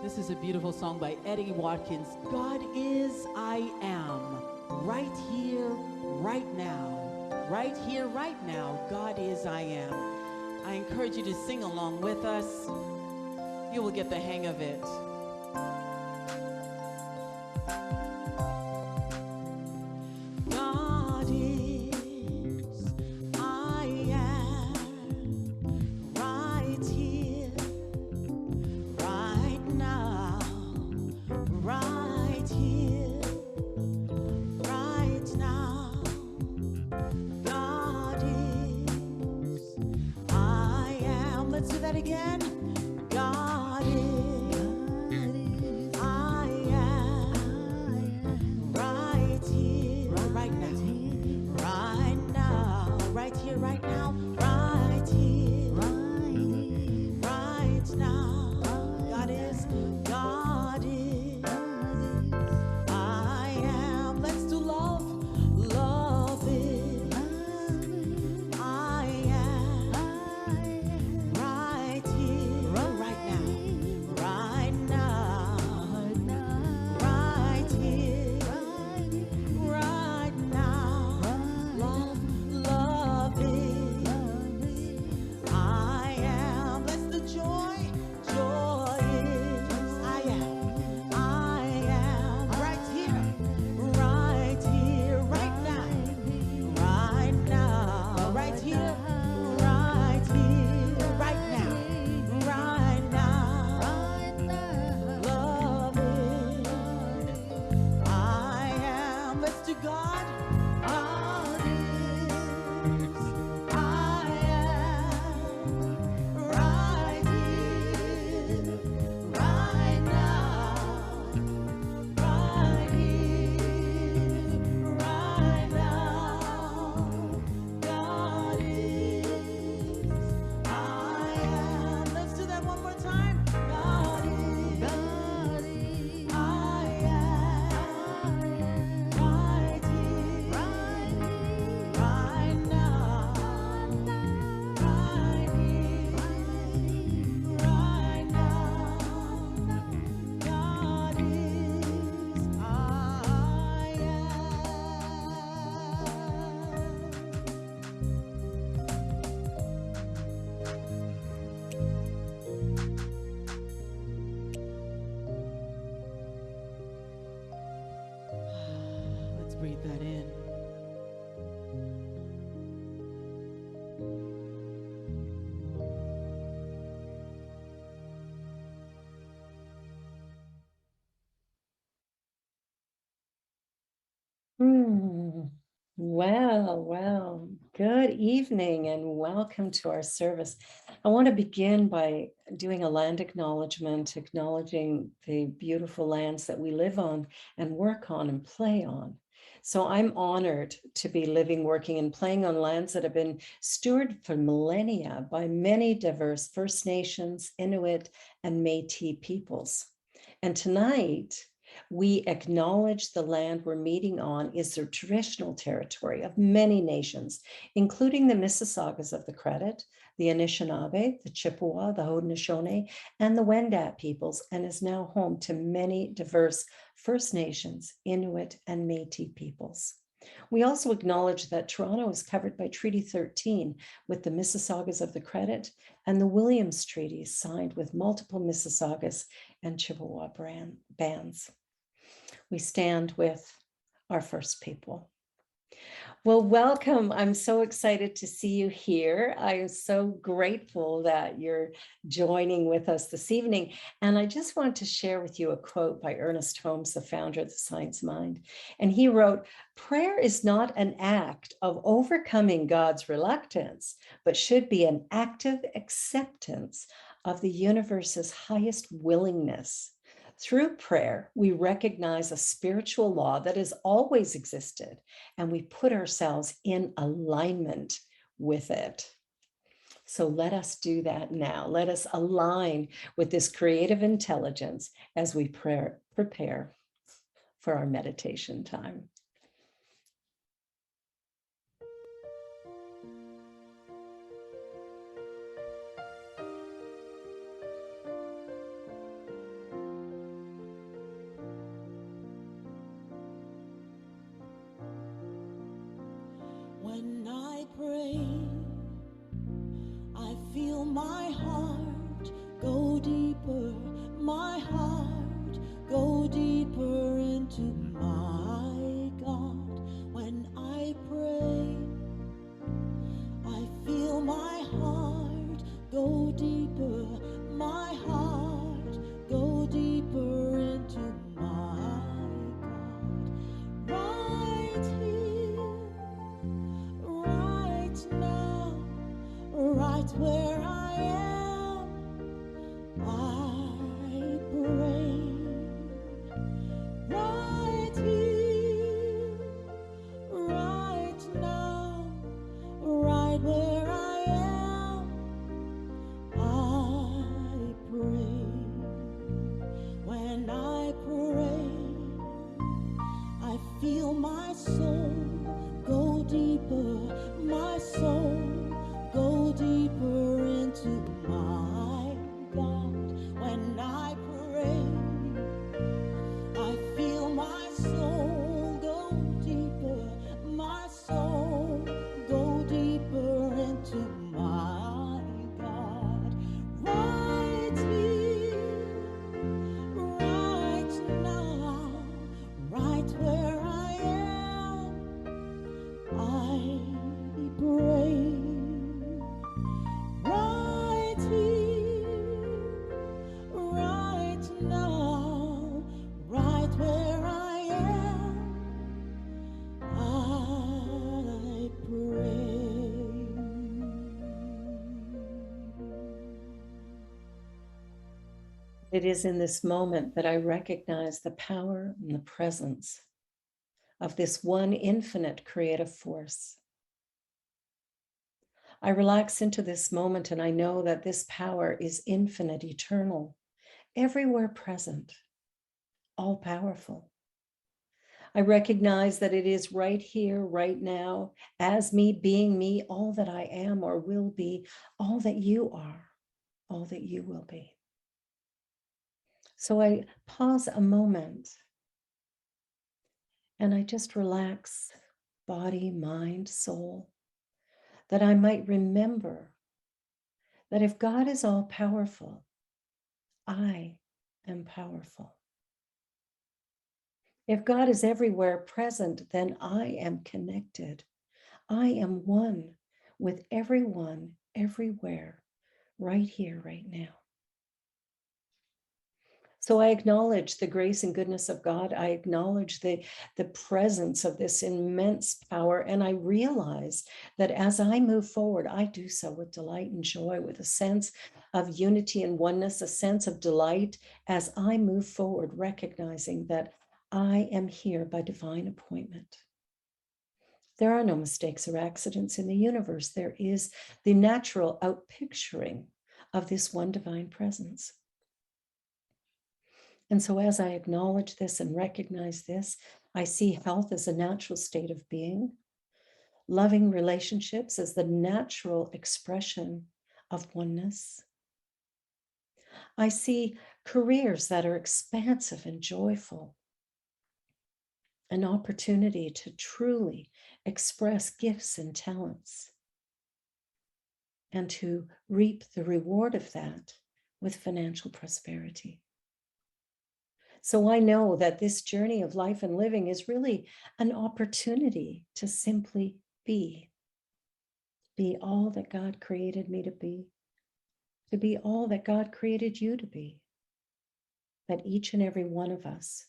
This is a beautiful song by Eddie Watkins. God is I am. Right here, right now. Right here, right now. God is I am. I encourage you to sing along with us. You will get the hang of it. God is I am. Right here, right now. Right here, right now. God is I am. Let's do that again. God is I am. Right here, right now. Right now. Right here, right now. Right here, right now. God is. God is I am. Let's do love. Love is I am. Right here, right now. Right now. Right here, right now. Love, love is I am. Let's do joy. Joy is I am. I am. Right here, right now. Right now. Right here, right now. Right now. Love is I am. Let's do God. God is I am. Right here, right now. Right here, right now. God is I am. Let's do that one more time. God is I am. Right here, right now. Right here, right now. God is I am. Let's breathe that in. Well, good evening and welcome to our service. I want to begin by doing a land acknowledgement, acknowledging the beautiful lands that we live on and work on and play on. So I'm honored to be living, working, and playing on lands that have been stewarded for millennia by many diverse First Nations, Inuit, and Métis peoples. And tonight, we acknowledge the land we're meeting on is the traditional territory of many nations, including the Mississaugas of the Credit, the Anishinaabe, the Chippewa, the Haudenosaunee, and the Wendat peoples, and is now home to many diverse First Nations, Inuit, and Métis peoples. We also acknowledge that Toronto is covered by Treaty 13 with the Mississaugas of the Credit and the Williams Treaty signed with multiple Mississaugas and Chippewa bands. We stand with our First People. Well, welcome. I'm so excited to see you here. I am so grateful that you're joining with us this evening. And I just want to share with you a quote by Ernest Holmes, the founder of the Science Mind. And he wrote, "Prayer is not an act of overcoming God's reluctance, but should be an active acceptance of the universe's highest willingness. Through prayer, we recognize a spiritual law that has always existed, and we put ourselves in alignment with it." So let us do that now. Let us align with this creative intelligence as we prepare for our meditation time. deeper, my heart, go deeper into my God. When I pray, I feel my heart go deeper, my heart go deeper into my God. Right here, right now, right where I am, I pray. Right here, right now, right where I am, I pray. When I pray, I feel my soul go deeper, my soul go deeper into my God. When I pray, I feel my soul go deeper, my soul go deeper into my God. Right here, right now, right where I am, I pray. Right here, right now, right where I am, I pray. It is in this moment that I recognize the power and the presence of this one infinite creative force. I relax into this moment and I know that this power is infinite, eternal, everywhere present, all powerful. I recognize that it is right here, right now, as me, being me, all that I am or will be, all that you are, all that you will be. So I pause a moment and I just relax body, mind, soul, that I might remember that if God is all powerful, I am powerful. If God is everywhere present, then I am connected. I am one with everyone, everywhere, right here, right now. So I acknowledge the grace and goodness of God. I acknowledge the presence of this immense power. And I realize that as I move forward, I do so with delight and joy, with a sense of unity and oneness, a sense of delight as I move forward, recognizing that I am here by divine appointment. There are no mistakes or accidents in the universe. There is the natural outpicturing of this one divine presence. And so as I acknowledge this and recognize this, I see health as a natural state of being, loving relationships as the natural expression of oneness. I see careers that are expansive and joyful, an opportunity to truly express gifts and talents, and to reap the reward of that with financial prosperity. So I know that this journey of life and living is really an opportunity to simply be all that God created me to be all that God created you to be, that each and every one of us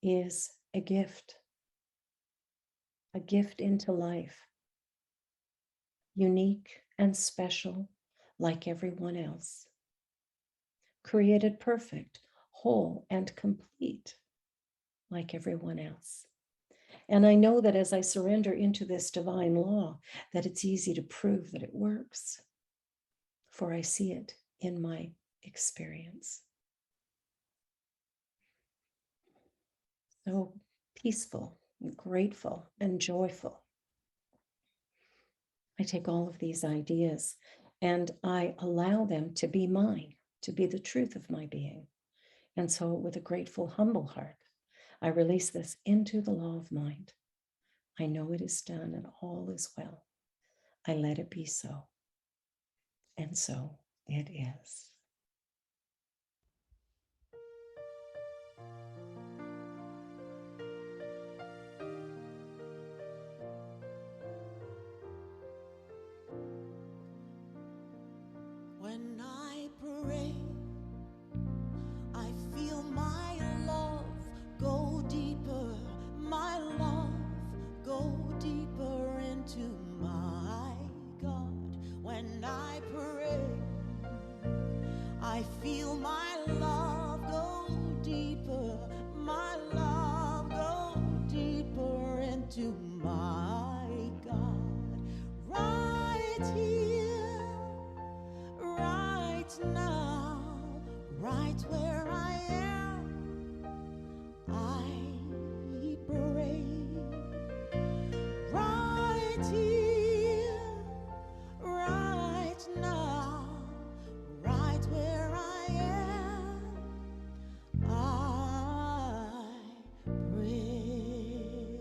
is a gift into life, unique and special like everyone else, created perfect, whole and complete like everyone else. And I know that as I surrender into this divine law, that it's easy to prove that it works, for I see it in my experience. So peaceful, and grateful, and joyful. I take all of these ideas and I allow them to be mine, to be the truth of my being. And so with a grateful, humble heart, I release this into the law of mind. I know it is done and all is well. I let it be so. And so it is. my God, right here, right now, right where I am, I pray. Right here, right now, right where I am, I pray.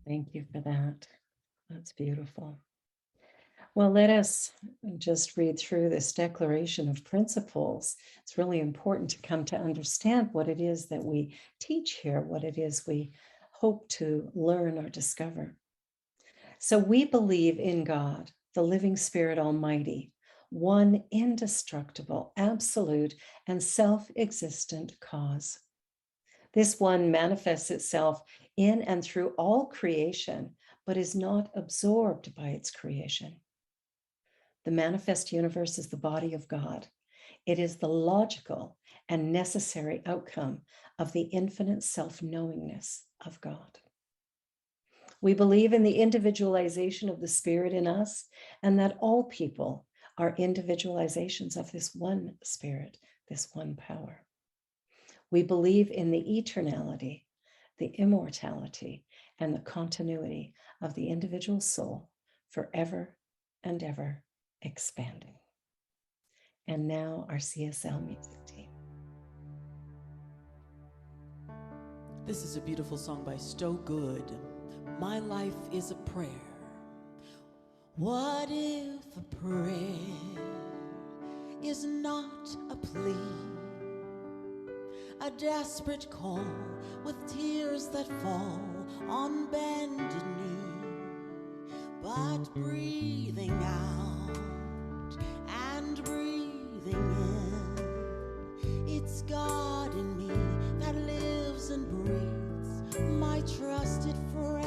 Thank you for that. That's beautiful. Well, let us just read through this declaration of principles. It's really important to come to understand what it is that we teach here, what it is we hope to learn or discover. So we believe in God, the living Spirit Almighty, one indestructible, absolute, and self-existent cause. This one manifests itself in and through all creation, but is not absorbed by its creation. The manifest universe is the body of God. It is the logical and necessary outcome of the infinite self-knowingness of God. We believe in the individualization of the Spirit in us, and that all people are individualizations of this one Spirit, this one power. We believe in the eternality, the immortality, and the continuity of the individual soul forever and ever expanding. And now our CSL music team. This is a beautiful song by Stowe Good. My life is a prayer. What if a prayer is not a plea? A desperate call with tears that fall on bended knee, but breathing out and breathing in, it's God in me that lives and breathes, my trusted friend.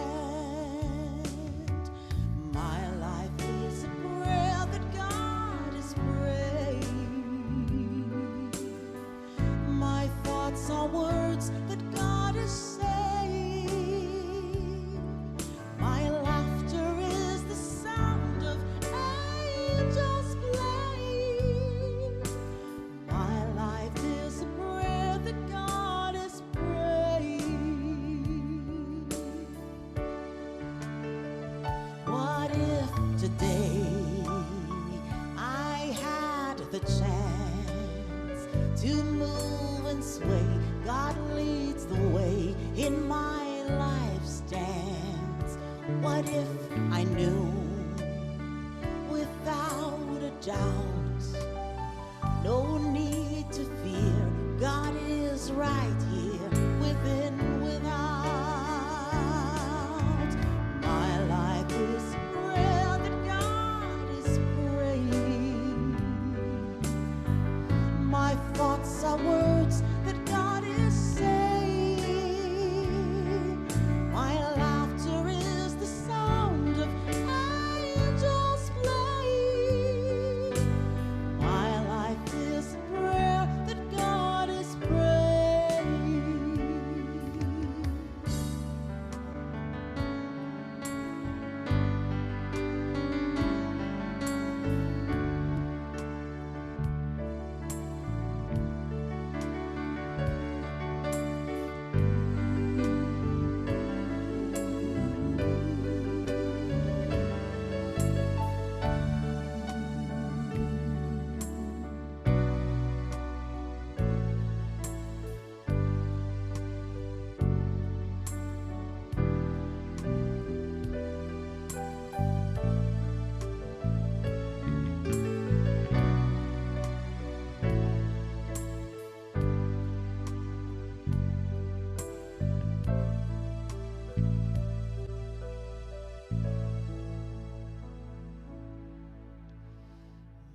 My life is a prayer that God is praying. My thoughts are words that God is saying. My laughter is the sound of angels playing. My life is a prayer that God is praying. What if today I had the chance to move and sway? God leads the way in my life's dance. What if I knew without a doubt, no need to fear, God is right here within, without. My life is a prayer that God is praying. My thoughts are words that God is saying. My laughter is the sound of angels playing. My life is a prayer that God is praying.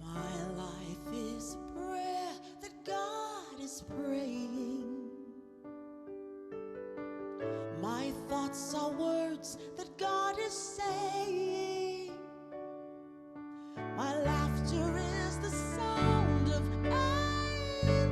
My life is a prayer that God is praying. My thoughts are words that God is saying. My laughter is the sound of angels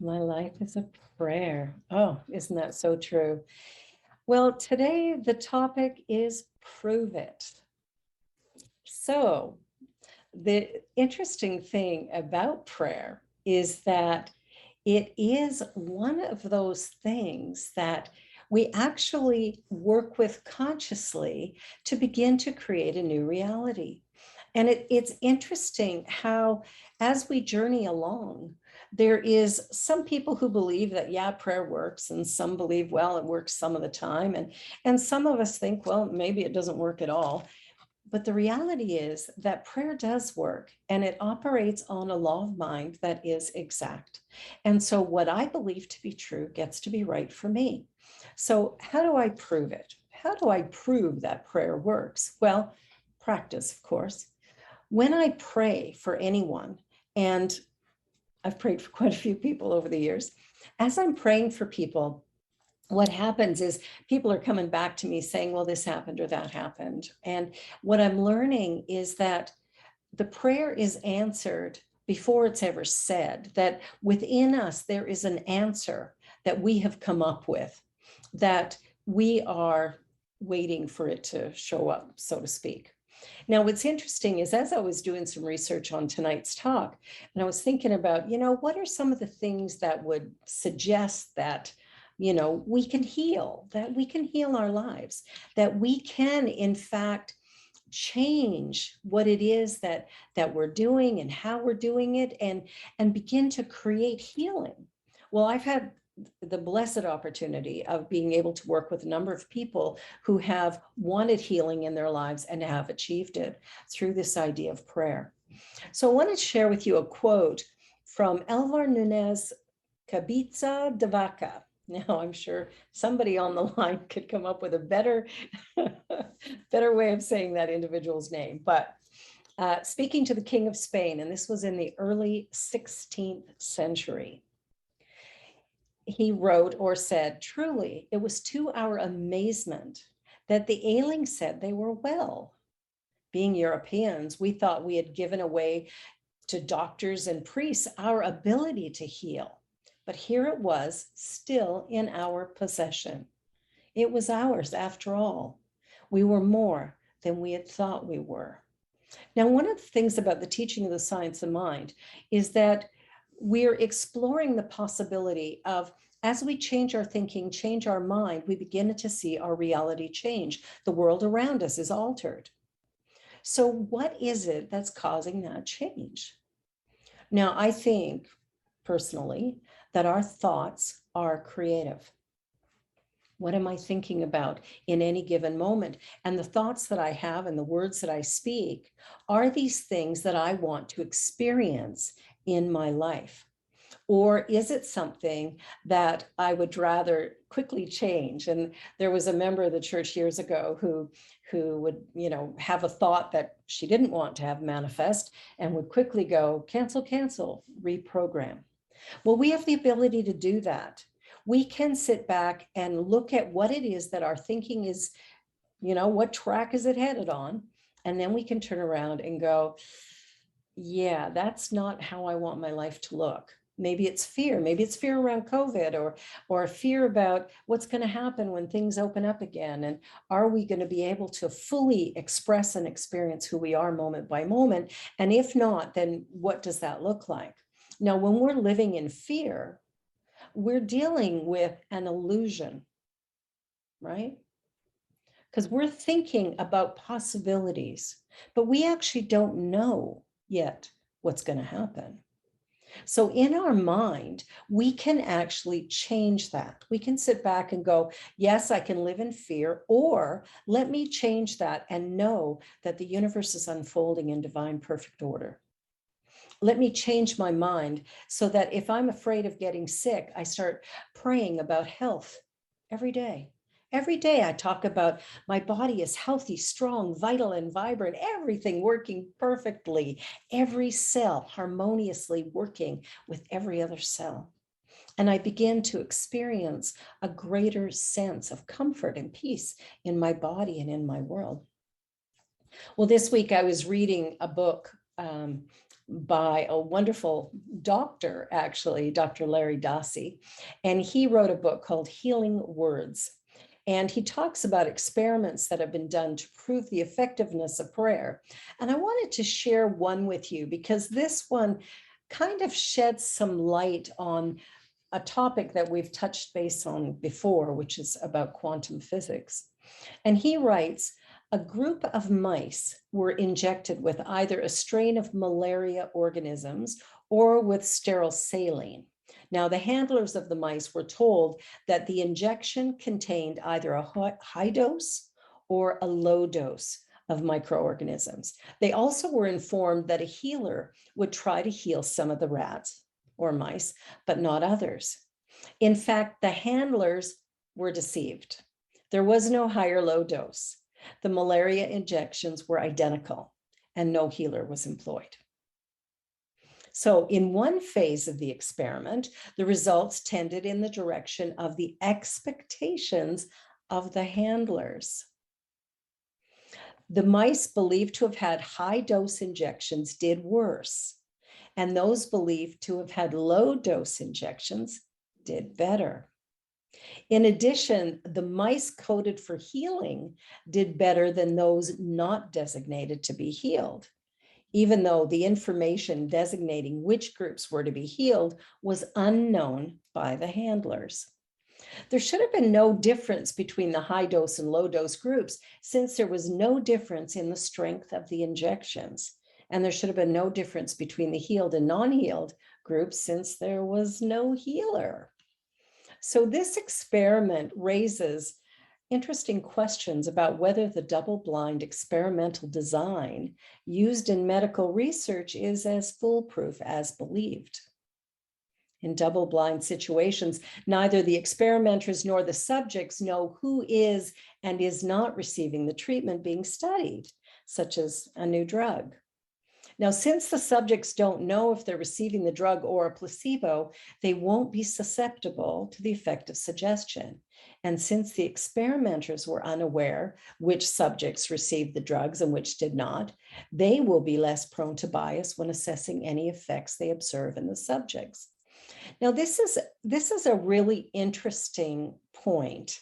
My life is a prayer. Oh, isn't that so true? Well, today the topic is prove it. So, the interesting thing about prayer is that it is one of those things that we actually work with consciously to begin to create a new reality. And it's interesting how, as we journey along, there is some people who believe that, yeah, prayer works, and some believe, well, it works some of the time. And some of us think, well, maybe it doesn't work at all. But the reality is that prayer does work, and it operates on a law of mind that is exact. And so what I believe to be true gets to be right for me. So how do I prove it? How do I prove that prayer works? Well, practice, of course. When I pray for anyone, and I've prayed for quite a few people over the years, as I'm praying for people, what happens is people are coming back to me saying, well, this happened or that happened. And what I'm learning is that the prayer is answered before it's ever said, that within us, there is an answer that we have come up with, that we are waiting for it to show up, so to speak. Now, what's interesting is as I was doing some research on tonight's talk, and I was thinking about, what are some of the things that would suggest that we can heal, that we can heal our lives, that we can, in fact, change what it is that we're doing and how we're doing it, and begin to create healing. Well, I've had the blessed opportunity of being able to work with a number of people who have wanted healing in their lives and have achieved it through this idea of prayer. So I want to share with you a quote from Elvar Nunes, Cabeza de Vaca. Now, I'm sure somebody on the line could come up with a better way of saying that individual's name. But speaking to the King of Spain, and this was in the early 16th century, he wrote or said, truly, it was to our amazement that the ailing said they were well. Being Europeans, we thought we had given away to doctors and priests our ability to heal. But here it was, still in our possession. It was ours after all. We were more than we had thought we were. Now, one of the things about the teaching of the science of mind is that we're exploring the possibility of, as we change our thinking, change our mind, we begin to see our reality change. The world around us is altered. So what is it that's causing that change? Now, I think personally that our thoughts are creative. What am I thinking about in any given moment? And the thoughts that I have and the words that I speak, are these things that I want to experience in my life? Or is it something that I would rather quickly change? And there was a member of the church years ago who would, have a thought that she didn't want to have manifest and would quickly go, cancel, reprogram. Well, we have the ability to do that. We can sit back and look at what it is that our thinking is, what track is it headed on? And then we can turn around and go, yeah, that's not how I want my life to look. Maybe it's fear. Maybe it's fear around COVID or fear about what's going to happen when things open up again. And are we going to be able to fully express and experience who we are moment by moment? And if not, then what does that look like? Now, when we're living in fear, we're dealing with an illusion, right? Because we're thinking about possibilities, but we actually don't know yet what's going to happen. So in our mind, we can actually change that. We can sit back and go, yes, I can live in fear, or let me change that and know that the universe is unfolding in divine perfect order. Let me change my mind so that if I'm afraid of getting sick, I start praying about health every day. Every day I talk about my body is healthy, strong, vital, and vibrant, everything working perfectly, every cell harmoniously working with every other cell. And I begin to experience a greater sense of comfort and peace in my body and in my world. Well, this week I was reading a book by a wonderful doctor, actually, Dr. Larry Dossey. And he wrote a book called Healing Words. And he talks about experiments that have been done to prove the effectiveness of prayer. And I wanted to share one with you because this one kind of sheds some light on a topic that we've touched base on before, which is about quantum physics. And he writes, a group of mice were injected with either a strain of malaria organisms or with sterile saline. Now, the handlers of the mice were told that the injection contained either a high dose or a low dose of microorganisms. They also were informed that a healer would try to heal some of the rats or mice, but not others. In fact, the handlers were deceived. There was no high or low dose. The malaria injections were identical and no healer was employed. So in one phase of the experiment, the results tended in the direction of the expectations of the handlers. The mice believed to have had high dose injections did worse, and those believed to have had low dose injections did better. In addition, the mice coded for healing did better than those not designated to be healed, even though the information designating which groups were to be healed was unknown by the handlers. There should have been no difference between the high dose and low dose groups, since there was no difference in the strength of the injections. And there should have been no difference between the healed and non-healed groups, since there was no healer. So this experiment raises interesting questions about whether the double-blind experimental design used in medical research is as foolproof as believed. In double-blind situations, neither the experimenters nor the subjects know who is and is not receiving the treatment being studied, such as a new drug. Now, since the subjects don't know if they're receiving the drug or a placebo, they won't be susceptible to the effect of suggestion. And since the experimenters were unaware which subjects received the drugs and which did not, they will be less prone to bias when assessing any effects they observe in the subjects. Now, this is a really interesting point.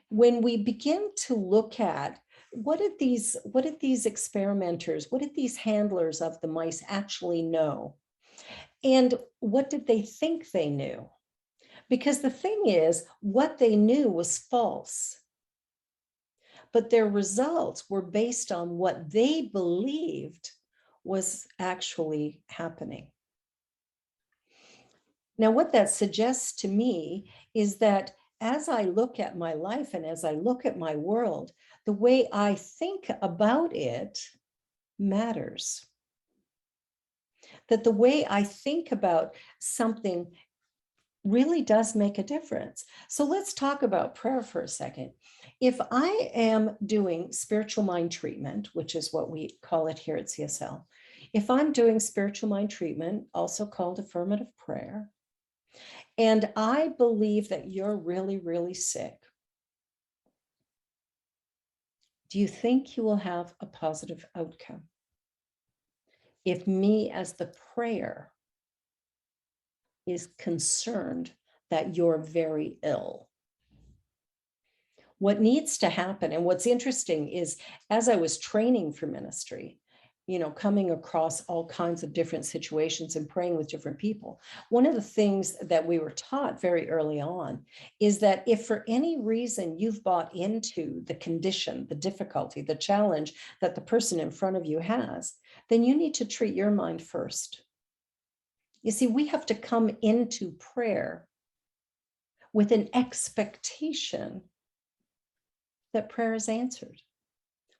When we begin to look at what did these experimenters, what did these handlers of the mice actually know? And what did they think they knew? Because the thing is, what they knew was false. But their results were based on what they believed was actually happening. Now, what that suggests to me is that as I look at my life and as I look at my world, the way I think about it matters. That the way I think about something really does make a difference. So let's talk about prayer for a second. If I am doing spiritual mind treatment, which is what we call it here at CSL, if I'm doing spiritual mind treatment, also called affirmative prayer, and I believe that you're really, really sick, do you think you will have a positive outcome? If me as the prayer is concerned that you're very ill. What needs to happen, and what's interesting is, as I was training for ministry, coming across all kinds of different situations and praying with different people, one of the things that we were taught very early on is that if for any reason you've bought into the condition, the difficulty, the challenge that the person in front of you has, then you need to treat your mind first. You see, we have to come into prayer with an expectation that prayer is answered.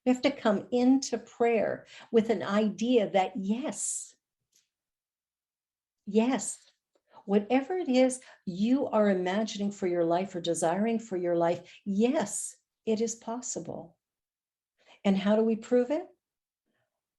We have to come into prayer with an idea that yes, whatever it is you are imagining for your life or desiring for your life, yes, it is possible. And how do we prove it?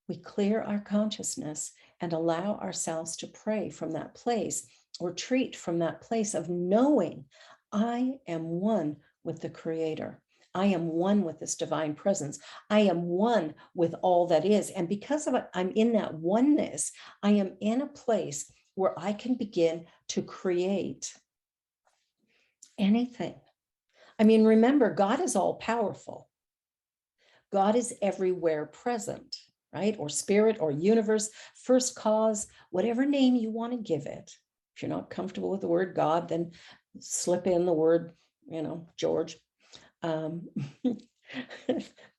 We clear our consciousness and allow ourselves to pray from that place, or treat from that place of knowing I am one with the Creator. I am one with this divine presence. I am one with all that is. And because of it, I'm in that oneness. I am in a place where I can begin to create anything. I mean, remember, God is all powerful. God is everywhere present, right? Or spirit or universe, first cause, whatever name you want to give it. If you're not comfortable with the word God, then slip in the word, George. Put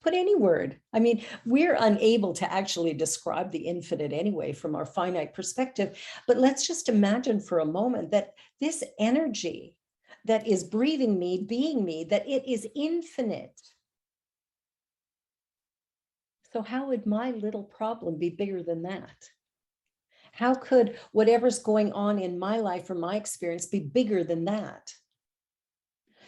any word. I mean, we're unable to actually describe the infinite anyway from our finite perspective. But let's just imagine for a moment that this energy that is breathing me, being me, that it is infinite. So how would my little problem be bigger than that? How could whatever's going on in my life or my experience be bigger than that?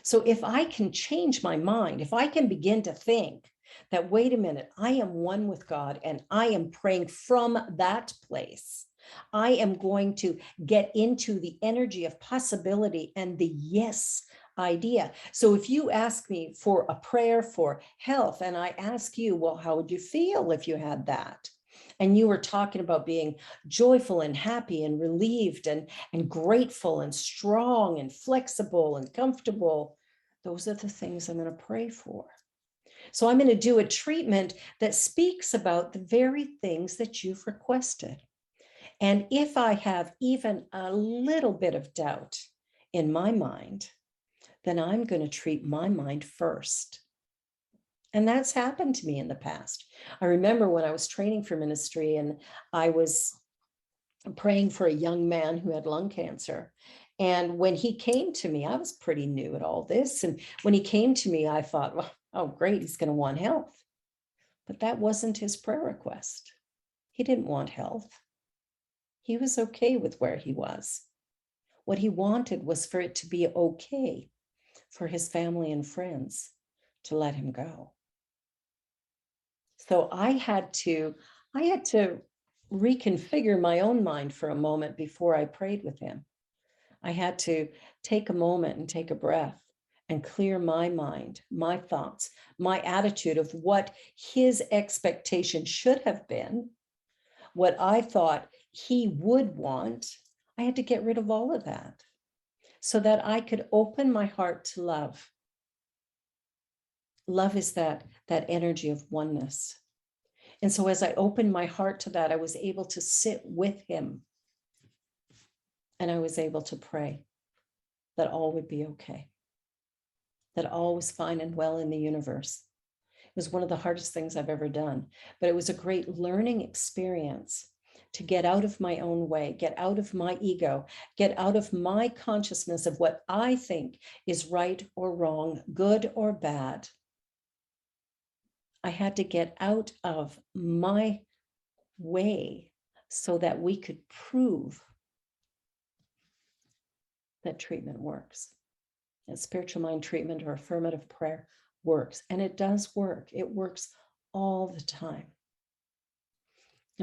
So if I can change my mind, if I can begin to think that, wait a minute, I am one with God and I am praying from that place, I am going to get into the energy of possibility and the yes idea. So if you ask me for a prayer for health and I ask you, well, how would you feel if you had that? And you were talking about being joyful and happy and relieved and grateful and strong and flexible and comfortable. Those are the things I'm going to pray for. So I'm going to do a treatment that speaks about the very things that you've requested. And if I have even a little bit of doubt in my mind, then I'm going to treat my mind first. And that's happened to me in the past. I remember when I was training for ministry and I was praying for a young man who had lung cancer. And when he came to me, I was pretty new at all this. And when he came to me, I thought, well, oh, great, he's going to want health. But that wasn't his prayer request. He didn't want health. He was okay with where he was. What he wanted was for it to be okay for his family and friends to let him go. So I had to reconfigure my own mind for a moment before I prayed with him. I had to take a moment and take a breath and clear my mind, my thoughts, my attitude of what his expectation should have been, what I thought he would want. I had to get rid of all of that so that I could open my heart to love. Love is that energy of oneness. And so as I opened my heart to that, I was able to sit with him and I was able to pray that all would be okay, that all was fine and well in the universe. It was one of the hardest things I've ever done, but it was a great learning experience to get out of my own way, get out of my ego, get out of my consciousness of what I think is right or wrong, good or bad. I had to get out of my way so that we could prove that treatment works. That spiritual mind treatment or affirmative prayer works. And it does work. It works all the time.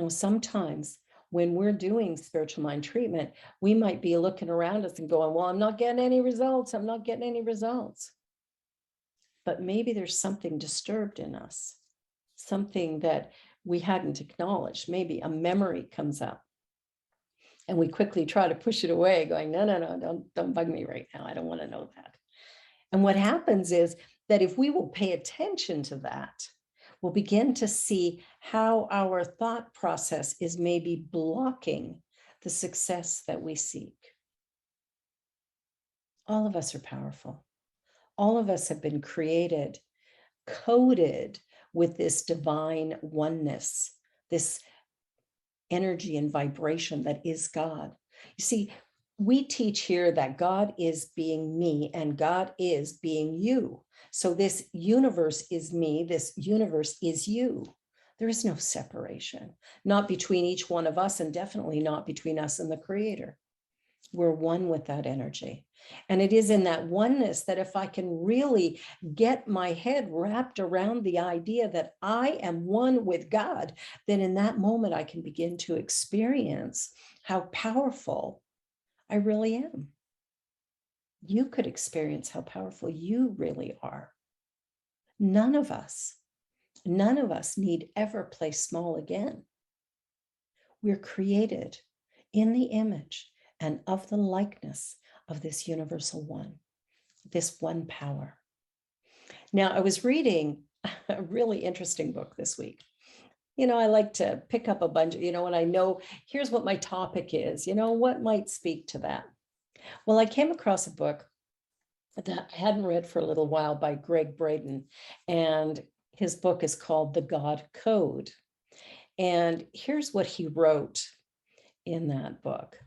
Sometimes when we're doing spiritual mind treatment, we might be looking around us and going, well, I'm not getting any results. I'm not getting any results. But maybe there's something disturbed in us, something that we hadn't acknowledged. Maybe a memory comes up and we quickly try to push it away going, no, don't bug me right now. I don't want to know that. And what happens is that if we will pay attention to that, we'll begin to see how our thought process is maybe blocking the success that we seek. All of us are powerful. All of us have been created, coded with this divine oneness, this energy and vibration that is God. You see, we teach here that God is being me and God is being you. So this universe is me, this universe is you. There is no separation, not between each one of us and definitely not between us and the Creator. We're one with that energy. And it is in that oneness that if I can really get my head wrapped around the idea that I am one with God, then in that moment I can begin to experience how powerful I really am. You could experience how powerful you really are. None of us need ever play small again. We're created in the image and of the likeness of this universal one, this one power. Now, I was reading a really interesting book this week. I like to pick up a bunch, and I know here's what my topic is, what might speak to that. Well, I came across a book that I hadn't read for a little while by Greg Braden, and his book is called The God Code. And here's what he wrote in that book.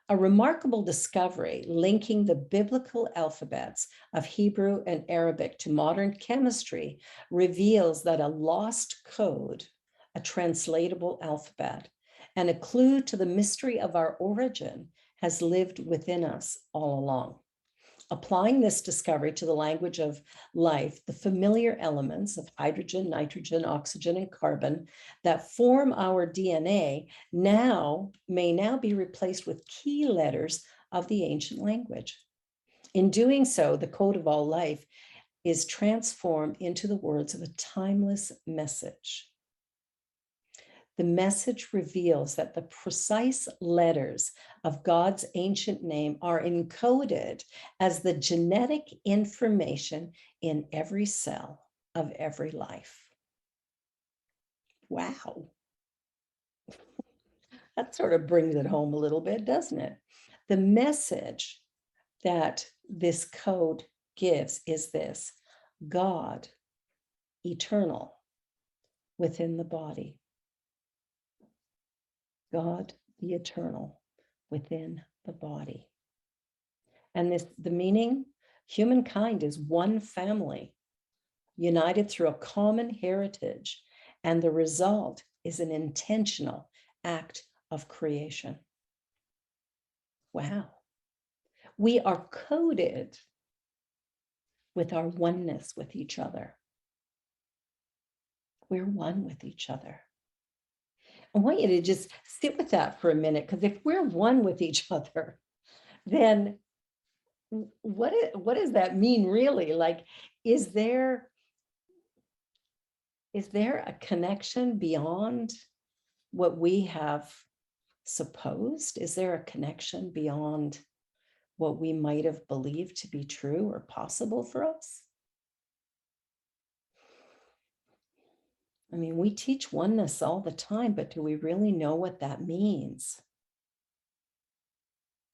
A remarkable discovery linking the biblical alphabets of Hebrew and Arabic to modern chemistry reveals that a lost code, a translatable alphabet, and a clue to the mystery of our origin has lived within us all along. Applying this discovery to the language of life, the familiar elements of hydrogen, nitrogen, oxygen, and carbon that form our DNA may now be replaced with key letters of the ancient language. In doing so, the code of all life is transformed into the words of a timeless message. The message reveals that the precise letters of God's ancient name are encoded as the genetic information in every cell of every life. Wow. That sort of brings it home a little bit, doesn't it? The message that this code gives is this: God, eternal, within the body. God, the eternal, within the body. And the meaning, humankind is one family, united through a common heritage, and the result is an intentional act of creation. Wow. We are coded with our oneness with each other. We're one with each other. I want you to just sit with that for a minute, because if we're one with each other, then what does that mean really? Like, is there a connection beyond what we have supposed? Is there a connection beyond what we might have believed to be true or possible for us? I mean, we teach oneness all the time, but do we really know what that means?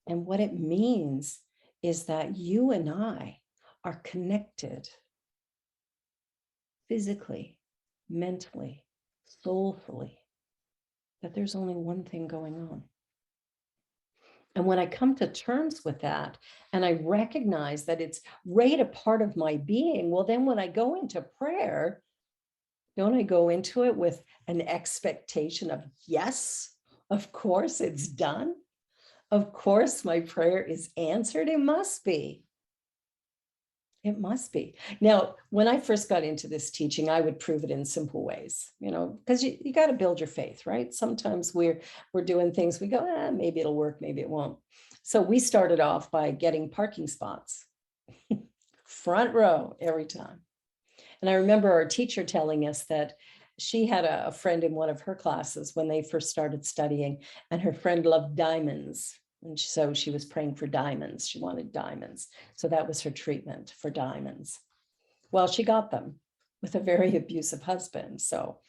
And what it means is that you and I are connected physically, mentally, soulfully, that there's only one thing going on. And when I come to terms with that, and I recognize that it's right a part of my being, well, then when I go into prayer, don't I go into it with an expectation of, yes, of course it's done. Of course my prayer is answered. It must be. It must be. Now, when I first got into this teaching, I would prove it in simple ways, because you got to build your faith, right? Sometimes we're doing things, we go, maybe it'll work, maybe it won't. So we started off by getting parking spots, front row every time. And I remember our teacher telling us that she had a friend in one of her classes when they first started studying, and her friend loved diamonds. And so she was praying for diamonds. She wanted diamonds. So that was her treatment for diamonds. Well, she got them with a very abusive husband. So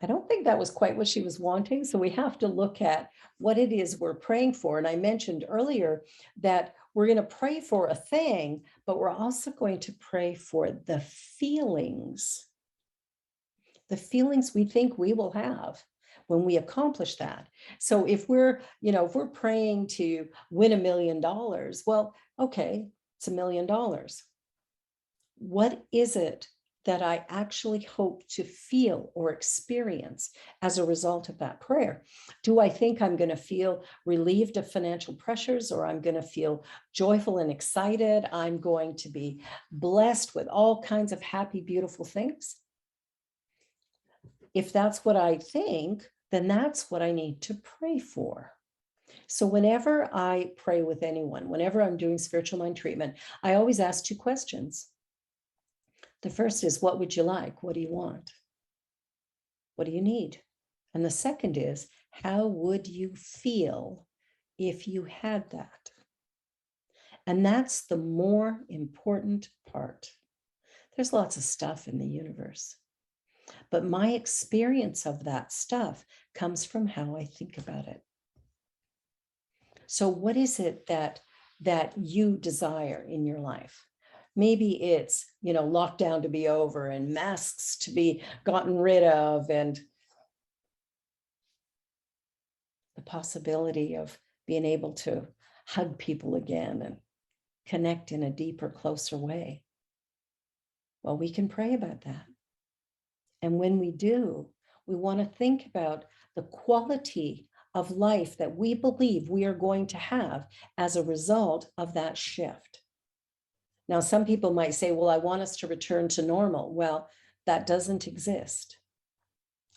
I don't think that was quite what she was wanting. So we have to look at what it is we're praying for. And I mentioned earlier that we're going to pray for a thing, but we're also going to pray for the feelings we think we will have when we accomplish that. So if we're praying to win $1 million, well, okay, it's $1 million. What is it that I actually hope to feel or experience as a result of that prayer? Do I think I'm going to feel relieved of financial pressures, or I'm going to feel joyful and excited? I'm going to be blessed with all kinds of happy, beautiful things? If that's what I think, then that's what I need to pray for. So whenever I pray with anyone, whenever I'm doing spiritual mind treatment, I always ask two questions. The first is, what would you like? What do you want? What do you need? And the second is, how would you feel if you had that? And that's the more important part. There's lots of stuff in the universe, but my experience of that stuff comes from how I think about it. So what is it that you desire in your life? Maybe it's, lockdown to be over and masks to be gotten rid of, and the possibility of being able to hug people again and connect in a deeper, closer way. Well, we can pray about that. And when we do, we want to think about the quality of life that we believe we are going to have as a result of that shift. Now, some people might say, well, I want us to return to normal. Well, that doesn't exist.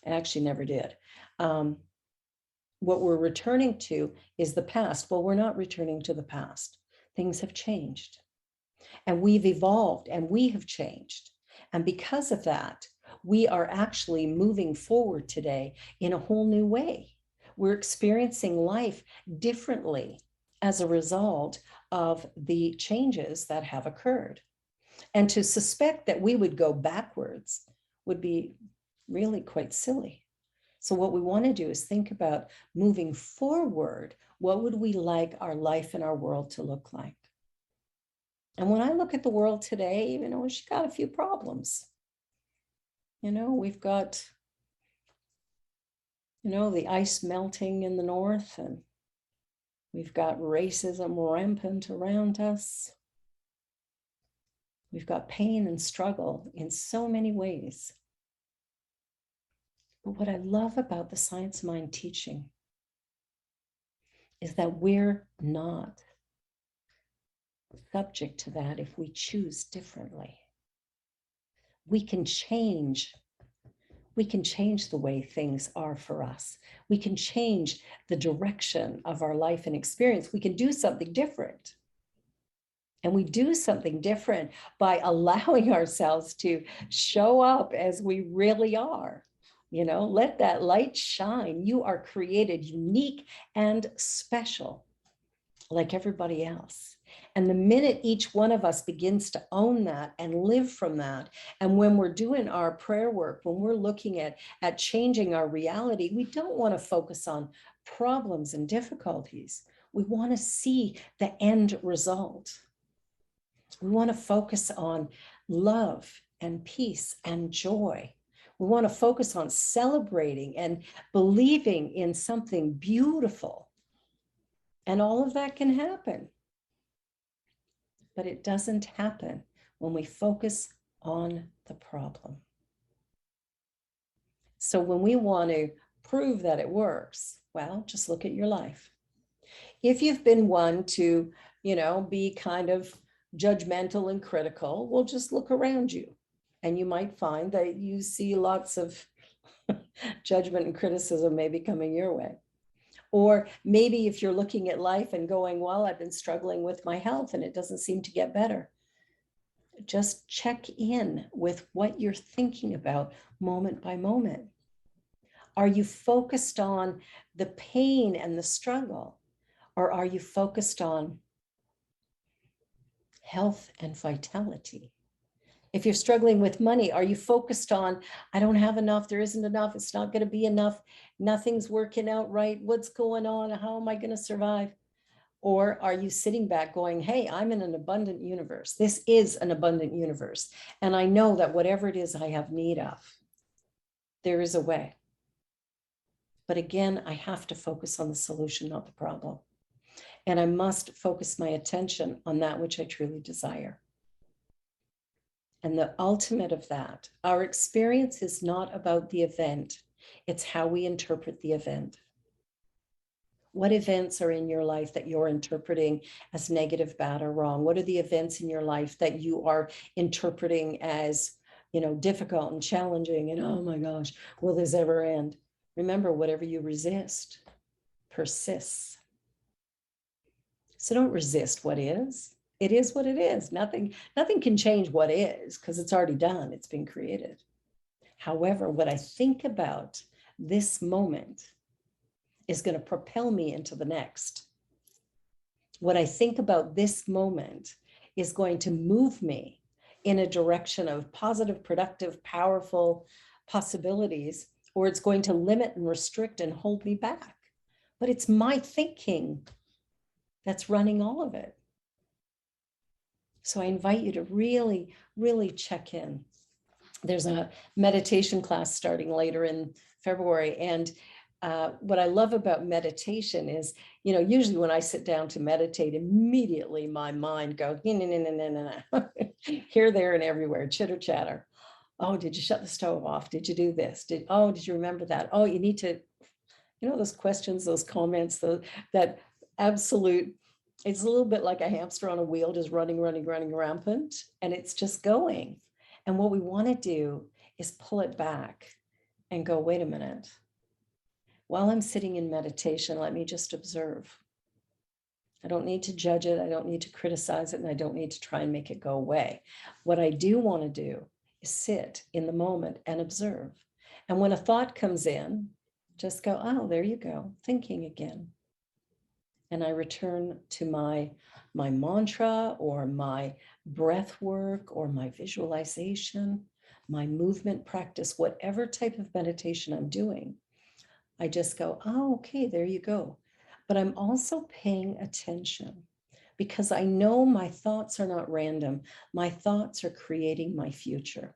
It actually never did. What we're returning to is the past. Well, we're not returning to the past. Things have changed, and we've evolved, and we have changed. And because of that, we are actually moving forward today in a whole new way. We're experiencing life differently as a result of the changes that have occurred. And to suspect that we would go backwards would be really quite silly. So what we want to do is think about moving forward. What would we like our life and our world to look like? And when I look at the world today, she's got a few problems. We've got, the ice melting in the north, and we've got racism rampant around us. We've got pain and struggle in so many ways. But what I love about the Science Mind teaching is that we're not subject to that if we choose differently. We can change the way things are for us. We can change the direction of our life and experience. We can do something different. And we do something different by allowing ourselves to show up as we really are. Let that light shine. You are created unique and special, like everybody else. And the minute each one of us begins to own that and live from that, and when we're doing our prayer work, when we're looking at changing our reality, we don't want to focus on problems and difficulties. We want to see the end result. We want to focus on love and peace and joy. We want to focus on celebrating and believing in something beautiful. And all of that can happen. But it doesn't happen when we focus on the problem. So when we want to prove that it works, well, just look at your life. If you've been one to, be kind of judgmental and critical, well, just look around you. And you might find that you see lots of judgment and criticism maybe coming your way. Or maybe if you're looking at life and going, well, I've been struggling with my health and it doesn't seem to get better. Just check in with what you're thinking about moment by moment. Are you focused on the pain and the struggle? Or are you focused on health and vitality? If you're struggling with money, are you focused on, I don't have enough, there isn't enough, it's not going to be enough, nothing's working out right, what's going on, how am I going to survive? Or are you sitting back going, hey, I'm in an abundant universe. This is an abundant universe. And I know that whatever it is I have need of, there is a way. But again, I have to focus on the solution, not the problem. And I must focus my attention on that which I truly desire. And the ultimate of that, our experience is not about the event. It's how we interpret the event. What events are in your life that you're interpreting as negative, bad, or wrong? What are the events in your life that you are interpreting as, difficult and challenging? And oh my gosh, will this ever end? Remember, whatever you resist persists. So don't resist what is. It is what it is. Nothing can change what is because it's already done. It's been created. However, what I think about this moment is going to propel me into the next. What I think about this moment is going to move me in a direction of positive, productive, powerful possibilities, or it's going to limit and restrict and hold me back. But it's my thinking that's running all of it. So I invite you to really, really check in. There's a meditation class starting later in February. And what I love about meditation is, usually when I sit down to meditate, immediately my mind goes, here, there, and everywhere, chitter chatter. Oh, did you shut the stove off? Did you do this? Did you remember that? Oh, you need to, those questions, those comments, that absolute, it's a little bit like a hamster on a wheel, just running rampant, and it's just going. And what we want to do is pull it back and go, wait a minute. While I'm sitting in meditation, let me just observe. I don't need to judge it. I don't need to criticize it. And I don't need to try and make it go away. What I do want to do is sit in the moment and observe. And when a thought comes in, just go, oh, there you go, thinking again. And I return to my mantra or my breath work or my visualization, my movement practice, whatever type of meditation I'm doing. I just go, oh, okay, there you go. But I'm also paying attention because I know my thoughts are not random. My thoughts are creating my future.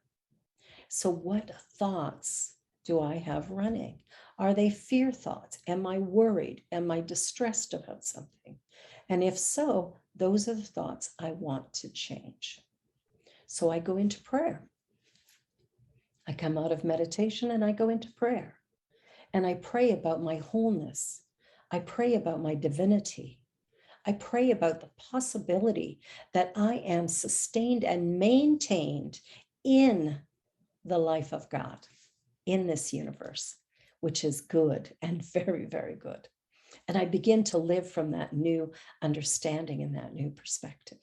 So what thoughts do I have running? Are they fear thoughts? Am I worried? Am I distressed about something? And if so, those are the thoughts I want to change. So I go into prayer. I come out of meditation and I go into prayer. And I pray about my wholeness. I pray about my divinity. I pray about the possibility that I am sustained and maintained in the life of God, in this universe, which is good and very, very good. And I begin to live from that new understanding and that new perspective.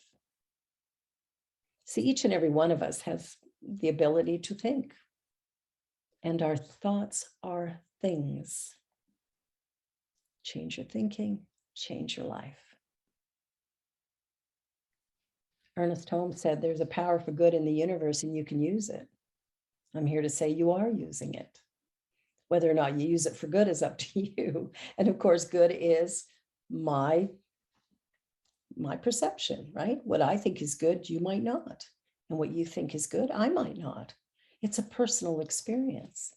See, each and every one of us has the ability to think. And our thoughts are things. Change your thinking, change your life. Ernest Holmes said, there's a power for good in the universe and you can use it. I'm here to say you are using it. Whether or not you use it for good is up to you. And of course, good is my perception, right? What I think is good, you might not. And what you think is good, I might not. It's a personal experience.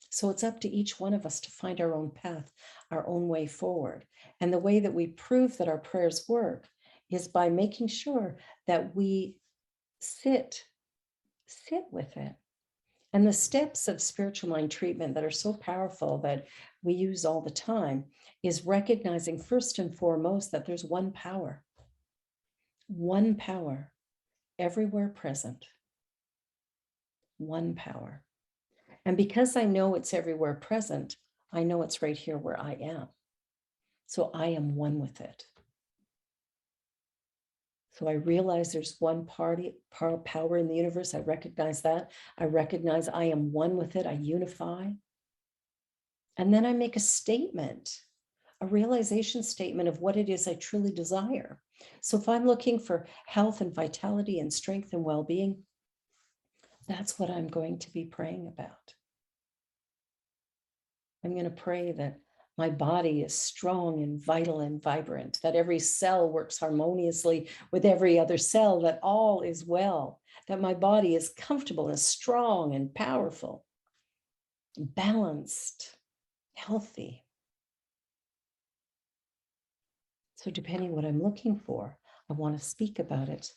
So it's up to each one of us to find our own path, our own way forward. And the way that we prove that our prayers work is by making sure that we sit with it. And the steps of spiritual mind treatment that are so powerful that we use all the time is recognizing first and foremost that there's one power everywhere present, one power. And because I know it's everywhere present, I know it's right here where I am. So I am one with it. So I realize there's one power in the universe. I recognize that. I recognize I am one with it. I unify. And then I make a statement, a realization statement of what it is I truly desire. So if I'm looking for health and vitality and strength and well-being, that's what I'm going to be praying about. I'm going to pray that my body is strong and vital and vibrant, that every cell works harmoniously with every other cell, that all is well, that my body is comfortable and strong and powerful, balanced, healthy. So depending what I'm looking for, I want to speak about it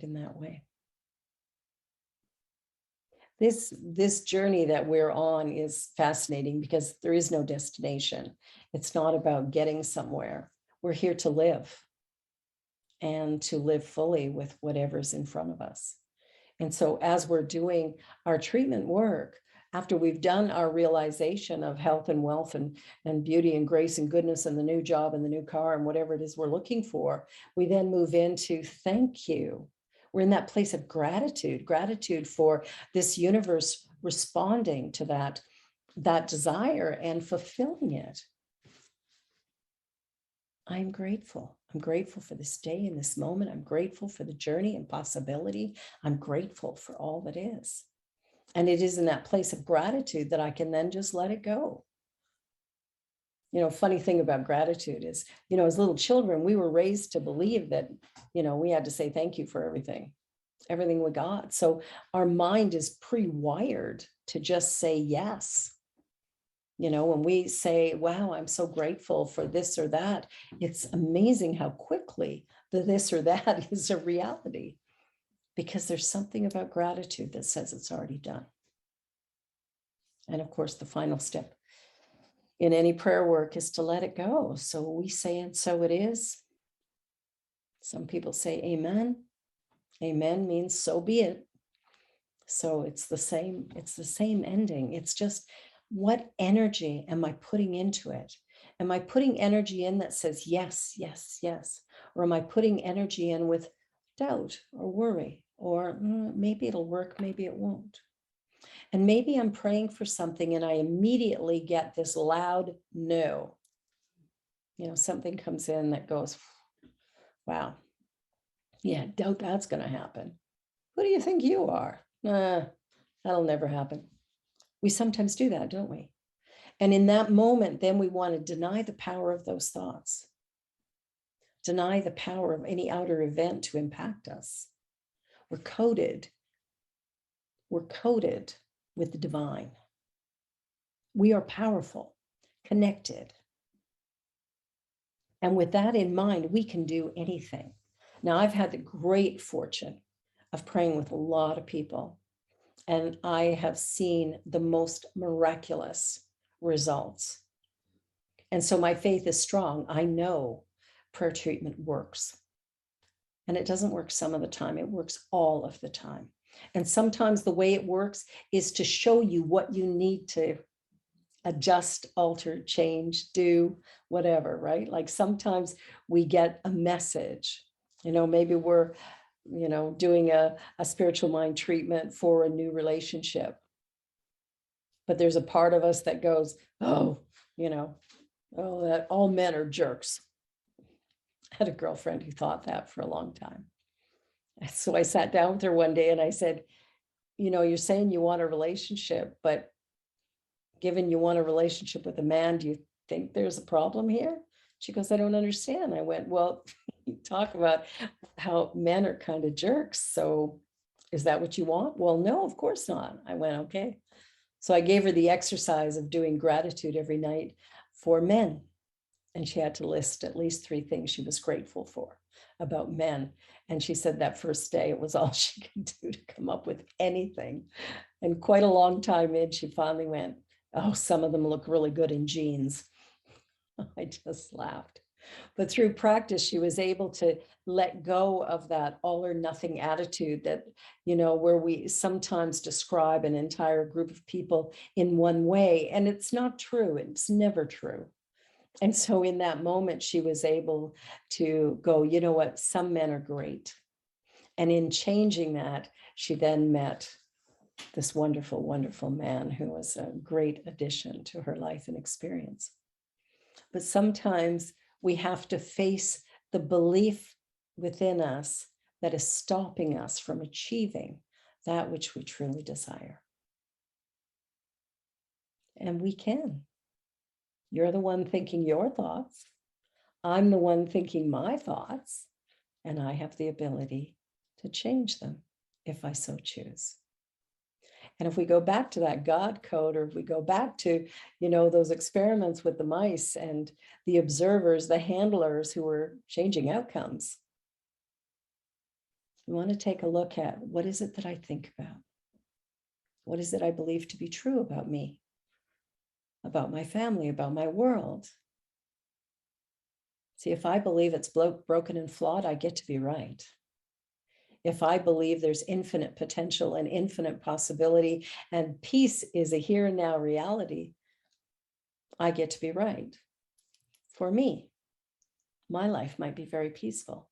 in that way. This journey that we're on is fascinating because there is no destination. It's not about getting somewhere. We're here to live and to live fully with whatever's in front of us. And so as we're doing our treatment work, after we've done our realization of health and wealth and beauty and grace and goodness and the new job and the new car and whatever it is we're looking for, we then move into thank you. We're in that place of gratitude for this universe responding to that desire and fulfilling it. I'm grateful. I'm grateful for this day and this moment. I'm grateful for the journey and possibility. I'm grateful for all that is. And it is in that place of gratitude that I can then just let it go. Funny thing about gratitude is, as little children, we were raised to believe that, we had to say thank you for everything we got. So our mind is pre-wired to just say yes. When we say, wow, I'm so grateful for this or that, it's amazing how quickly the this or that is a reality, because there's something about gratitude that says it's already done. And of course, the final step in any prayer work is to let it go. So we say, and so it is. Some people say amen. Amen means so be it. So it's the same ending. It's just, what energy am I putting into it? Am I putting energy in that says yes, yes, yes? Or am I putting energy in with doubt or worry, or maybe it'll work, maybe it won't? And maybe I'm praying for something and I immediately get this loud no. Something comes in that goes, wow, yeah, doubt that's going to happen. Who do you think you are? That'll never happen. We sometimes do that, don't we? And in that moment, then we want to deny the power of those thoughts, deny the power of any outer event to impact us. We're coded with the divine. We are powerful, connected. And with that in mind, we can do anything. Now, I've had the great fortune of praying with a lot of people, and I have seen the most miraculous results. And so my faith is strong. I know prayer treatment works. And it doesn't work some of the time, it works all of the time. And sometimes the way it works is to show you what you need to adjust, alter, change, do, whatever, right? Like sometimes we get a message, maybe we're, doing a spiritual mind treatment for a new relationship. But there's a part of us that goes, that all men are jerks. I had a girlfriend who thought that for a long time. So I sat down with her one day and I said, you're saying you want a relationship, but given you want a relationship with a man, do you think there's a problem here? She goes, I don't understand. I went, well, you talk about how men are kind of jerks. So is that what you want? Well, no, of course not. I went, okay. So I gave her the exercise of doing gratitude every night for men. And she had to list at least 3 things she was grateful for about men. And she said that first day, it was all she could do to come up with anything. And quite a long time in, she finally went, oh, some of them look really good in jeans. I just laughed. But through practice, she was able to let go of that all or nothing attitude that, where we sometimes describe an entire group of people in one way. And it's not true. It's never true. And so in that moment, she was able to go, you know what, some men are great. And in changing that, she then met this wonderful, wonderful man who was a great addition to her life and experience. But sometimes we have to face the belief within us that is stopping us from achieving that which we truly desire. And we can. You're the one thinking your thoughts. I'm the one thinking my thoughts, and I have the ability to change them if I so choose. And if we go back to that God code, or if we go back to, those experiments with the mice and the observers, the handlers who were changing outcomes, we want to take a look at, what is it that I think about? What is it I believe to be true about me, about my family, about my world? See, if I believe it's broken and flawed, I get to be right. if I believe there's infinite potential and infinite possibility, and peace is a here and now reality, I get to be right. For me, my life might be very peaceful.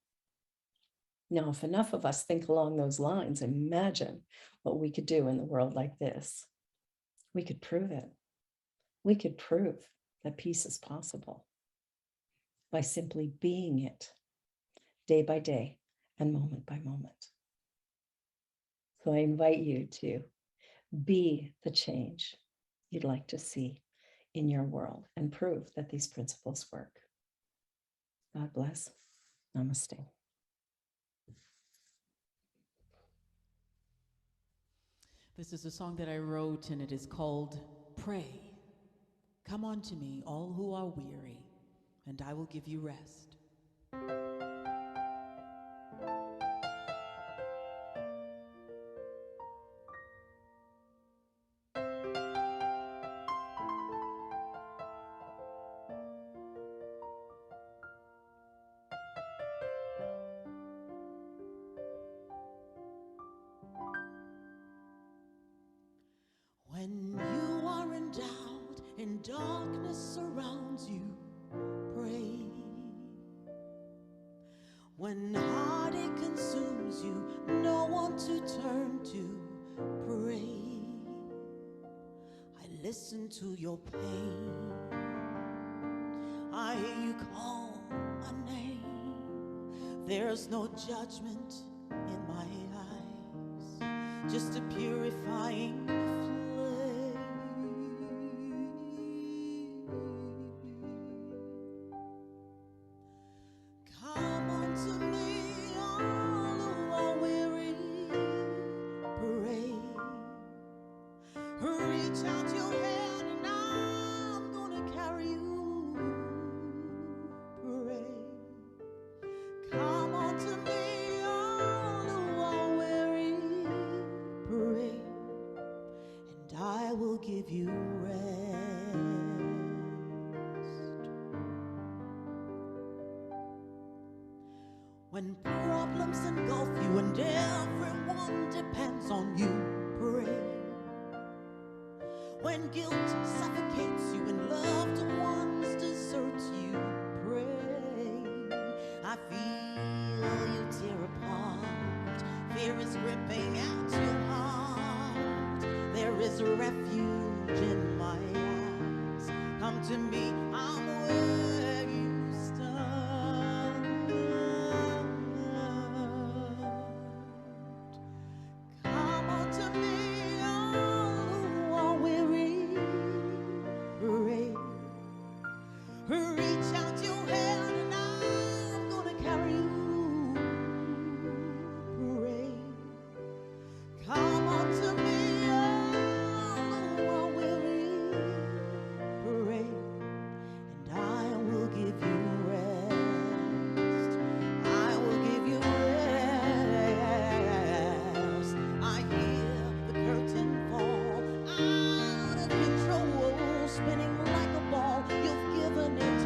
Now, if enough of us think along those lines, imagine what we could do in the world like this. We could prove it. We could prove that peace is possible by simply being it day by day and moment by moment. So I invite you to be the change you'd like to see in your world and prove that these principles work. God bless. Namaste. This is a song that I wrote, and it is called Pray. Come unto me, all who are weary, and I will give you rest. When you are in doubt and darkness surrounds you, pray. When heartache consumes you, no one to turn to, pray. I listen to your pain. I hear you call my name. There's no judgment in my eyes, just a purifying flame. Come unto me, all who are weary, pray. Reach out your hand and I'm gonna carry you, pray. Come unto me, all who are weary, pray, and I will give you rest. When problems engulf you and everyone depends on you, pray. When guilt suffocates you and loved ones desert you, pray. I feel you tear apart. Fear is gripping at your heart. There is refuge in my arms. Come to me, I'm where you stand. Come unto me, all who are weary, pray. Reach out your hand and I'm gonna carry you, pray. Come unto me, all who are weary, pray, and I will give you rest. I will give you rest. I hear the curtain fall out of control, spinning like a ball. You've given it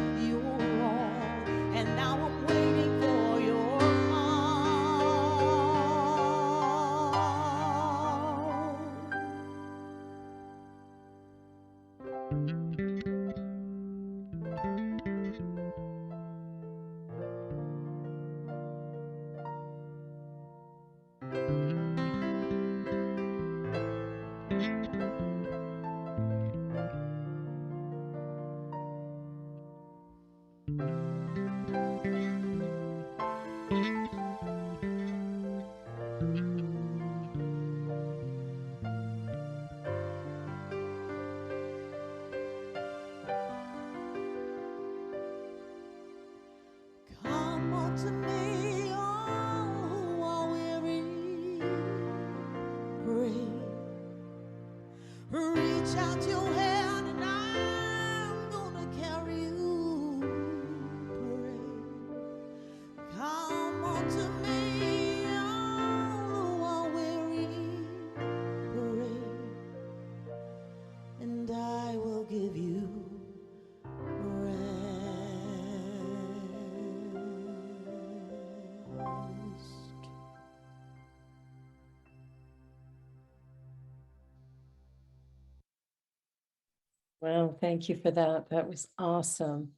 Well, thank you for that. That was awesome.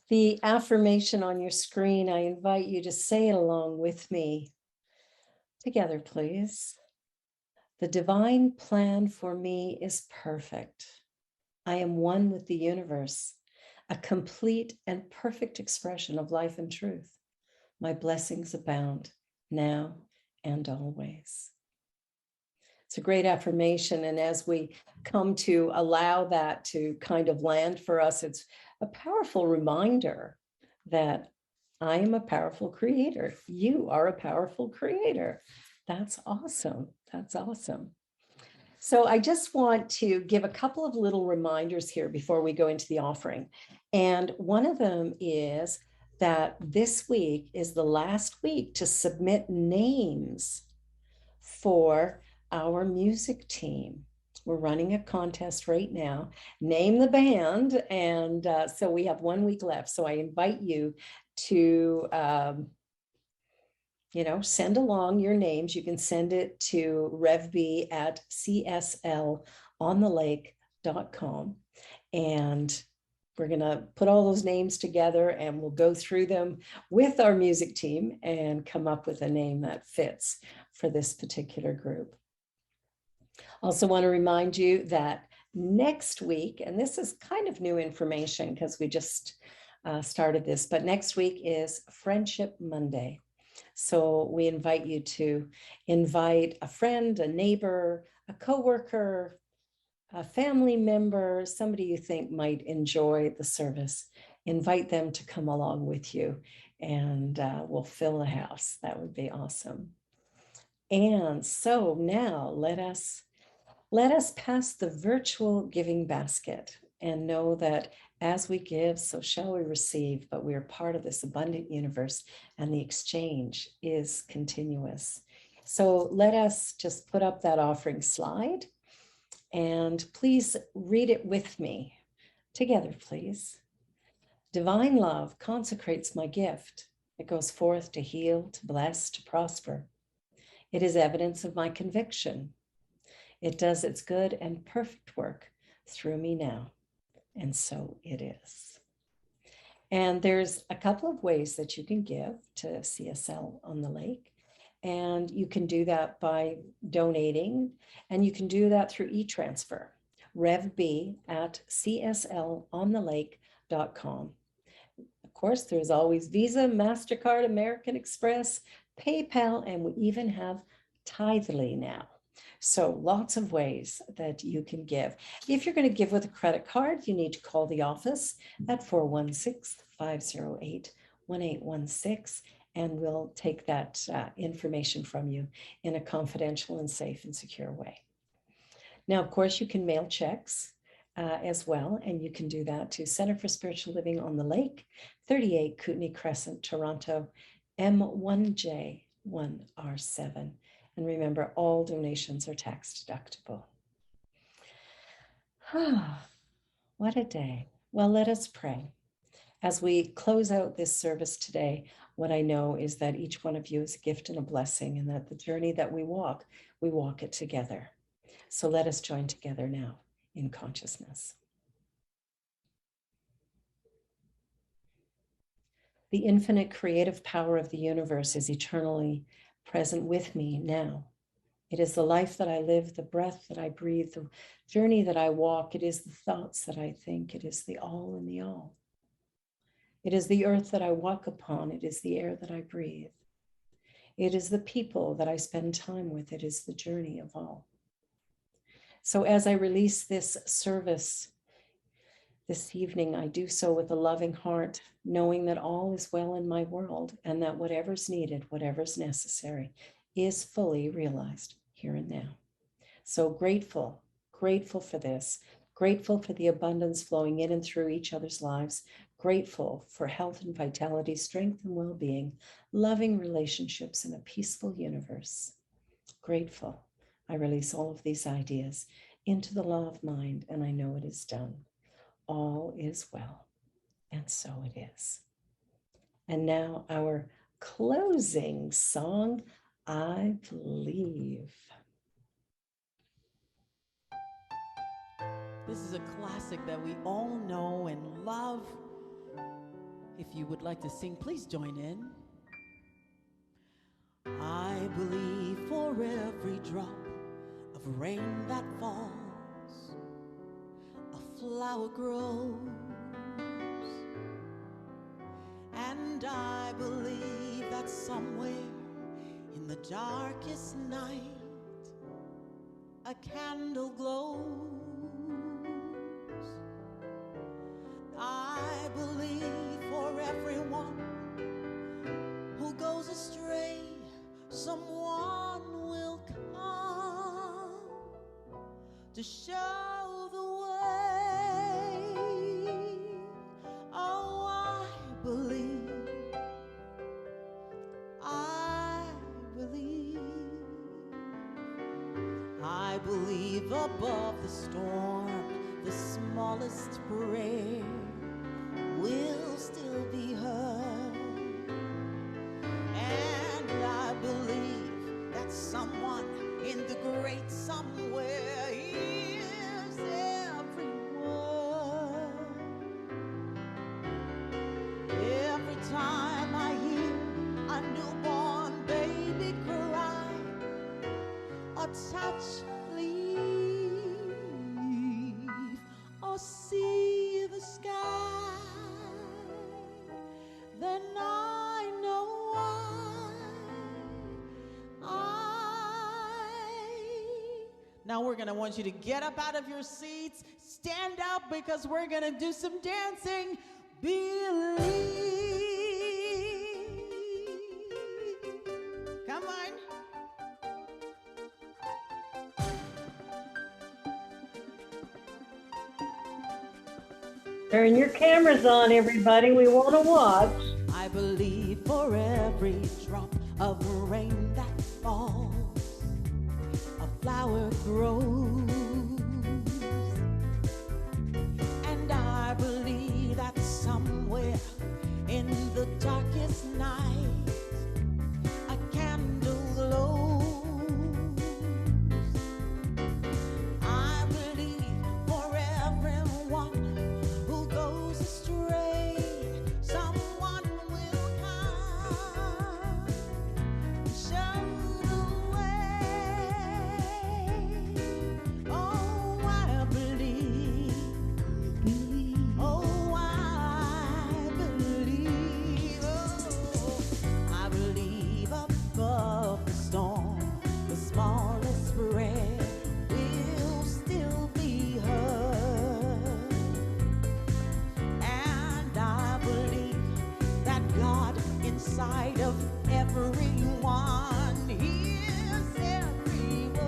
The affirmation on your screen, I invite you to say it along with me. Together, please. The divine plan for me is perfect. I am one with the universe, a complete and perfect expression of life and truth. My blessings abound now and always. It's a great affirmation. And as we come to allow that to kind of land for us, it's a powerful reminder that I am a powerful creator. You are a powerful creator. That's awesome. That's awesome. So I just want to give a couple of little reminders here before we go into the offering. And one of them is that this week is the last week to submit names for our music team. We're running a contest right now. Name the band. And so we have 1 week left. So I invite you to send along your names. You can send it to revb@cslonTheLake.com. And we're going to put all those names together and we'll go through them with our music team and come up with a name that fits for this particular group. Also want to remind you that next week, and this is kind of new information because we just started this, but next week is Friendship Monday. So we invite you to invite a friend, a neighbor, a coworker, a family member, somebody you think might enjoy the service. Invite them to come along with you and we'll fill the house. That would be awesome. And so now let us pass the virtual giving basket and know that as we give, so shall we receive, but we are part of this abundant universe and the exchange is continuous. So let us just put up that offering slide and please read it with me together, please. Divine love consecrates my gift. It goes forth to heal, to bless, to prosper. It is evidence of my conviction. It does its good and perfect work through me now. And so it is. And there's a couple of ways that you can give to CSL on the Lake. And you can do that by donating, and you can do that through e-transfer, revb@cslonTheLake.com. Of course, there's always Visa, MasterCard, American Express, PayPal, and we even have Tithely now. So lots of ways that you can give. If you're going to give with a credit card, you need to call the office at 416-508-1816, and we'll take that information from you in a confidential and safe and secure way. Now, of course, you can mail checks as well, and you can do that to Center for Spiritual Living on the Lake, 38 Kootenay Crescent, Toronto, M1J1R7. And remember, all donations are tax deductible. What a day. Well, let us pray. As we close out this service today, what I know is that each one of you is a gift and a blessing, and that the journey that we walk it together. So let us join together now in consciousness. The infinite creative power of the universe is eternally present with me now. It is the life that I live, the breath that I breathe, the journey that I walk. It is the thoughts that I think. It is the all in the all. It is the earth that I walk upon. It is the air that I breathe. It is the people that I spend time with. It is the journey of all. So as I release this service this evening, I do so with a loving heart, knowing that all is well in my world and that whatever's needed, whatever's necessary, is fully realized here and now. So grateful for this, grateful for the abundance flowing in and through each other's lives, grateful for health and vitality, strength and well-being, loving relationships in a peaceful universe. Grateful. I release all of these ideas into the law of mind, and I know it is done. All is well, and so it is. And now our closing song, I Believe. This is a classic that we all know and love. If you would like to sing, please join in. I believe for every drop of rain that falls, a flower grows. And I believe that somewhere in the darkest night, a candle glows. I believe for everyone who goes astray, someone will come to show the way. Oh, I believe, I believe, I believe above the storm, the smallest prayer will still be heard. And I believe that someone in the great somewhere hears every word. Every time I hear a newborn baby cry, or touch leaf, or see the sky, then I know Now we're gonna want you to get up out of your seats, stand up, because we're gonna do some dancing. Believe. Come on. Turn your cameras on, everybody. We want to watch. I believe for every drop of rain that falls, a flower grows. And I believe that somewhere in the darkest night, a candle glows. I believe for everyone who goes astray, someone will come, show the way. Oh, I believe. Oh, I believe. Oh, I believe above the storm, the smallest breath will still be heard. And I believe that God inside of everyone hears every word.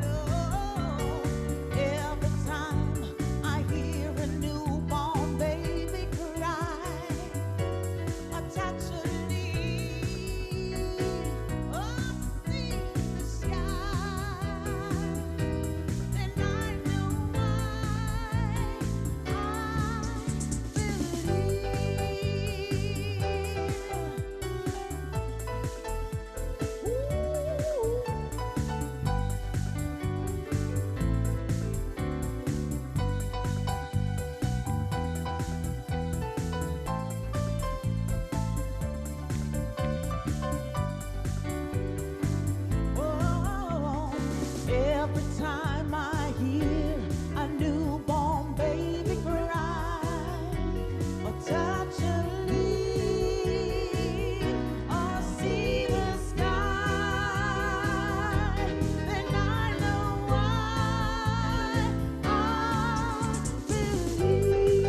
Oh, every time I hear a newborn baby cry, a touch a leaf, or see the sky, then I know I Oh, every time I hear a newborn baby cry, or touch a leaf, or see the sky, then I know I believe.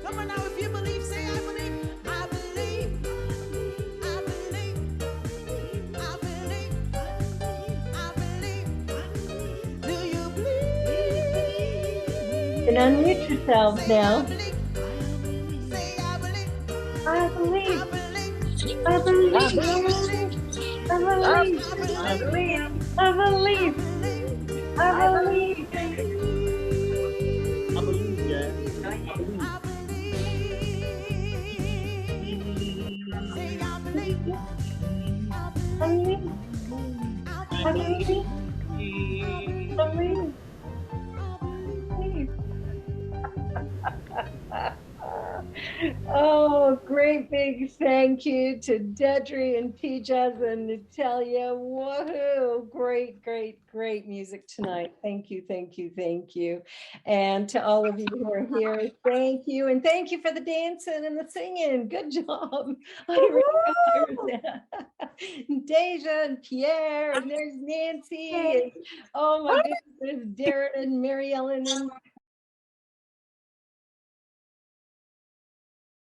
Come on now, if you believe, say I believe. I believe. I believe. I believe. I believe. Do you believe? And unmute yourselves Say I now. believe. Say I believe. I believe. I believe. I believe. I believe. I believe. I believe. I believe. I believe. Say I believe. I believe. I believe. believe. Believe. Believe. Oh, great big thank you to Dedri and Tejas and Natalia. Woohoo! Great, great, great music tonight. Thank you, thank you, thank you. And to all of you who are here, thank you. And thank you for the dancing and the singing. Good job. Deja and Pierre, and there's Nancy. And, oh my goodness, there's Darren and Mary Ellen and